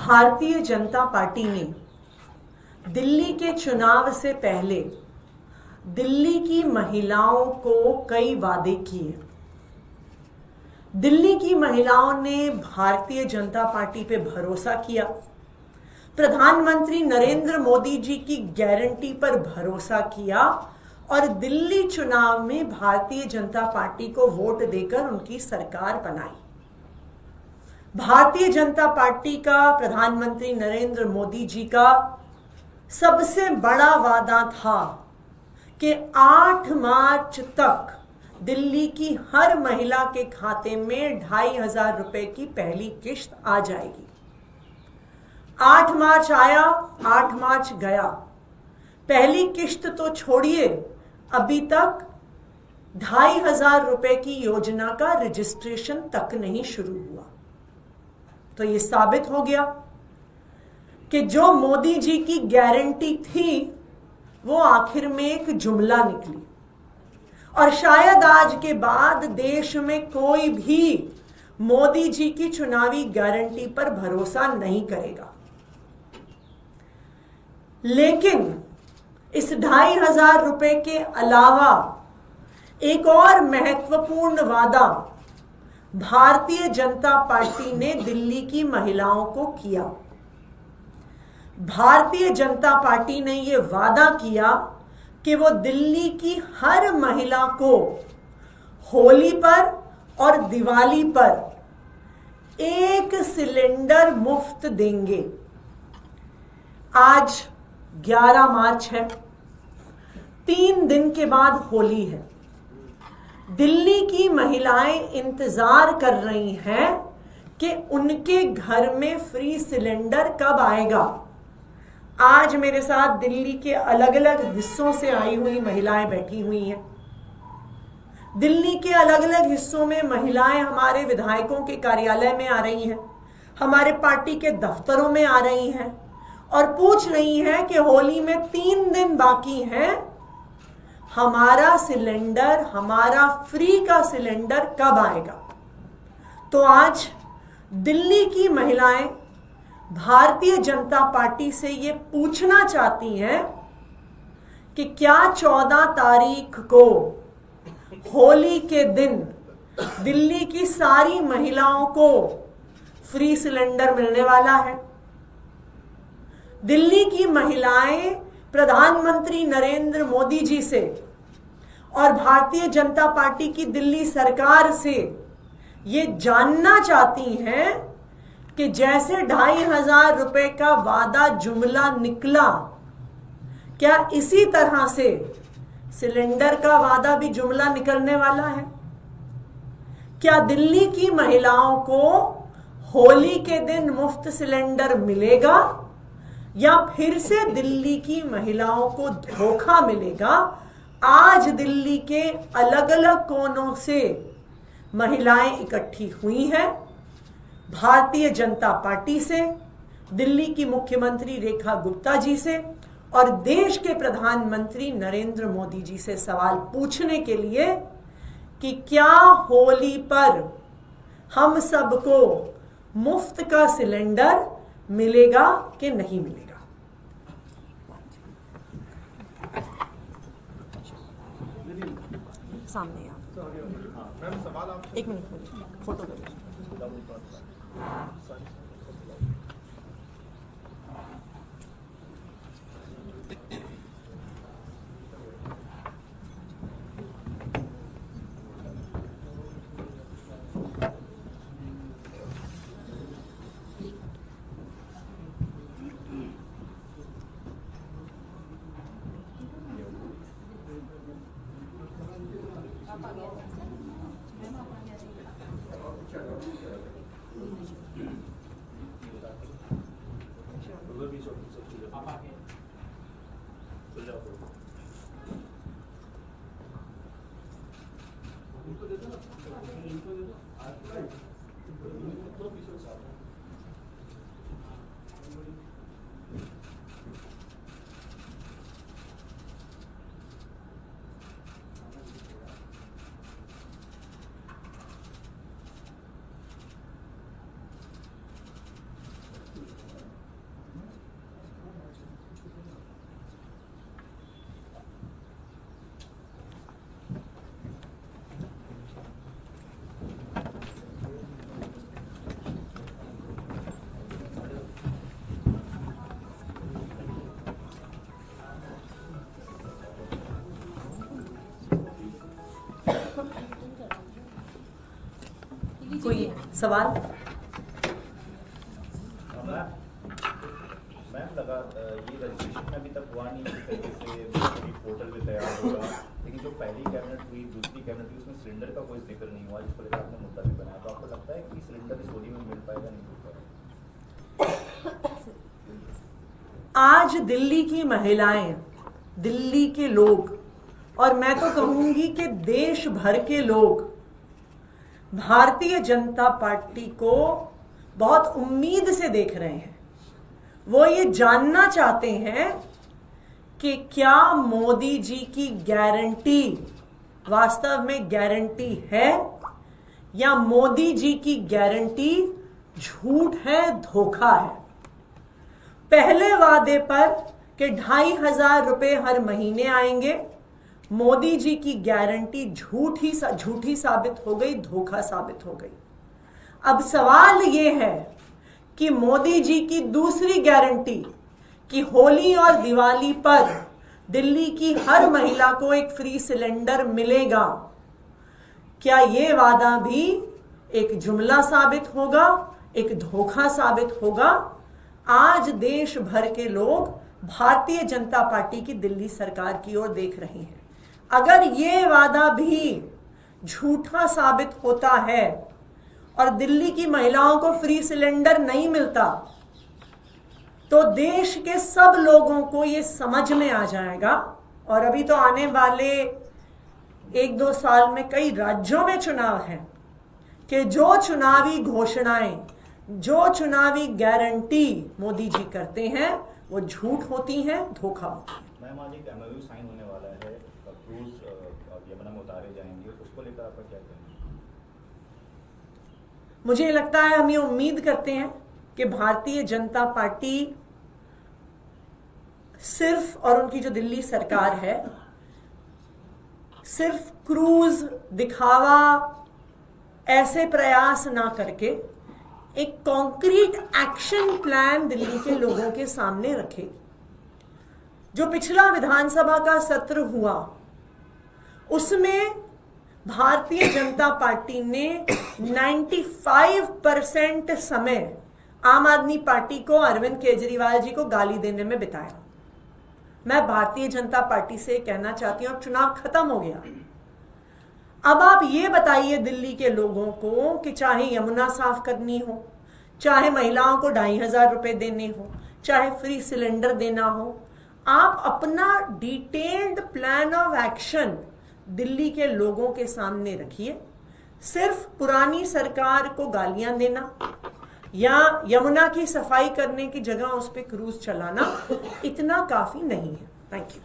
Bharatiya Janata party ने दिल्ली के चुनाव से पहले दिल्ली की महिलाओं को कई वादे किए। दिल्ली की महिलाओं ने भारतीय जनता पार्टी पे भरोसा किया, प्रधानमंत्री नरेंद्र मोदी जी की गारंटी पर भरोसा किया और दिल्ली चुनाव में भारतीय जनता पार्टी को वोट देकर उनकी सरकार बनाई। भारतीय जनता पार्टी का, प्रधानमंत्री नरेंद्र मोदी जी का सबसे बड़ा वादा था कि 8 मार्च तक दिल्ली की हर महिला के खाते में 2,500 रुपए की पहली किश्त आ जाएगी। 8 मार्च आया, 8 मार्च गया। पहली किश्त तो छोड़िए, अभी तक 2,500 रुपए की योजना का रजिस्ट्रेशन तक नहीं शुरू हुआ। तो ये साबित हो गया कि जो मोदी जी की गारंटी थी वो आखिर में एक जुमला निकली और शायद आज के बाद देश में कोई भी मोदी जी की चुनावी गारंटी पर भरोसा नहीं करेगा। लेकिन इस 2,500 रुपए के अलावा एक और महत्वपूर्ण वादा भारतीय जनता पार्टी ने दिल्ली की महिलाओं को किया। भारतीय जनता पार्टी ने यह वादा किया कि वो दिल्ली की हर महिला को होली पर और दिवाली पर 1 सिलेंडर मुफ्त देंगे। आज 11 मार्च है, 3 दिन के बाद होली है। दिल्ली की महिलाएं इंतजार कर रही हैं कि उनके घर में फ्री सिलेंडर कब आएगा। आज मेरे साथ दिल्ली के अलग अलग हिस्सों से आई हुई महिलाएं बैठी हुई हैं। दिल्ली के अलग अलग हिस्सों में महिलाएं हमारे विधायकों के कार्यालय में आ रही हैं, हमारे पार्टी के दफ्तरों में आ रही हैं और पूछ रही हैं कि होली में 3 दिन बाकी हैं, हमारा सिलेंडर, हमारा फ्री का सिलेंडर कब आएगा। तो आज दिल्ली की महिलाएं भारतीय जनता पार्टी से ये पूछना चाहती हैं कि क्या 14 तारीख को होली के दिन दिल्ली की सारी महिलाओं को फ्री सिलेंडर मिलने वाला है। दिल्ली की महिलाएं प्रधानमंत्री नरेंद्र मोदी जी से और भारतीय जनता पार्टी की दिल्ली सरकार से ये जानना चाहती हैं कि जैसे 2,500 रुपए का वादा जुमला निकला, क्या इसी तरह से सिलेंडर का वादा भी जुमला निकलने वाला है। क्या दिल्ली की महिलाओं को होली के दिन मुफ्त सिलेंडर मिलेगा या फिर से दिल्ली की महिलाओं को धोखा मिलेगा। आज दिल्ली के अलग अलग कोनों से महिलाएं इकट्ठी हुई हैं, भारतीय जनता पार्टी से, दिल्ली की मुख्यमंत्री रेखा गुप्ता जी से और देश के प्रधानमंत्री नरेंद्र मोदी जी से सवाल पूछने के लिए कि क्या होली पर हम सबको मुफ्त का सिलेंडर मिलेगा कि नहीं मिलेगा। सामने आप 1 मिनट फोटो ले लो। सवाल? मैम लगा ये रजिस्ट्रेशन में अभी तक हुआ नहीं, इस तरीके से पोर्टल पे तैयार होगा, लेकिन जो पहली कैबिनेट हुई, दूसरी कैबिनेट हुई, उसमें सिलेंडर का कोई जिक्र नहीं हुआ, जिसको लेकर आपने मुद्दा भी बनाया। तो आपको लगता है कि सिलेंडर इस होली में मिल पाएगा, नहीं मिल पाएगा? आज दिल्ली की महिलाएं, दिल्ली के लोग, और मैं तो कहूंगी कि देश भर के लोग भारतीय जनता पार्टी को बहुत उम्मीद से देख रहे हैं। वो ये जानना चाहते हैं कि क्या मोदी जी की गारंटी वास्तव में गारंटी है या मोदी जी की गारंटी झूठ है, धोखा है। पहले वादे पर कि 2,500 रुपए हर महीने आएंगे, मोदी जी की गारंटी झूठी साबित हो गई, धोखा साबित हो गई। अब सवाल यह है कि मोदी जी की दूसरी गारंटी कि होली और दिवाली पर दिल्ली की हर महिला को एक फ्री सिलेंडर मिलेगा, क्या यह वादा भी एक जुमला साबित होगा, एक धोखा साबित होगा? आज देश भर के लोग भारतीय जनता पार्टी की दिल्ली सरकार की ओर देख रहे हैं। अगर यह वादा भी झूठा साबित होता है और दिल्ली की महिलाओं को फ्री सिलेंडर नहीं मिलता, तो देश के सब लोगों को यह समझ में आ जाएगा। और अभी तो आने वाले 1-2 साल में कई राज्यों में चुनाव है कि जो चुनावी घोषणाएं, जो चुनावी गारंटी मोदी जी करते हैं वो झूठ होती हैं, धोखा होता है। मैम आज एक MOU साइन होने वाला है, क्रूज यमुना में उतारे जाएंगे, उसको लेकर आपका क्या कहना है? मुझे लगता है, हम ये उम्मीद करते हैं कि भारतीय जनता पार्टी सिर्फ, और उनकी जो दिल्ली सरकार है, सिर्फ क्रूज दिखावा ऐसे प्रयास ना करके एक कॉन्क्रीट एक्शन प्लान दिल्ली के लोगों के सामने रखे। जो पिछला विधानसभा का सत्र हुआ उसमें भारतीय जनता पार्टी ने 95% समय आम आदमी पार्टी को, अरविंद केजरीवाल जी को गाली देने में बिताया। मैं भारतीय जनता पार्टी से कहना चाहती हूं, चुनाव खत्म हो गया। अब आप ये बताइए दिल्ली के लोगों को कि चाहे यमुना साफ करनी हो, चाहे महिलाओं को 2,500 रुपए देने हो, चाहे फ्री सिलेंडर देना हो, आप अपना detailed plan of action Delhi के लोगों के सामने रखिए। सिर्फ पुरानी सरकार को गालियां देना या यमुना की सफाई करने की जगह उस पर क्रूज चलाना इतना काफी नहीं है। Thank you.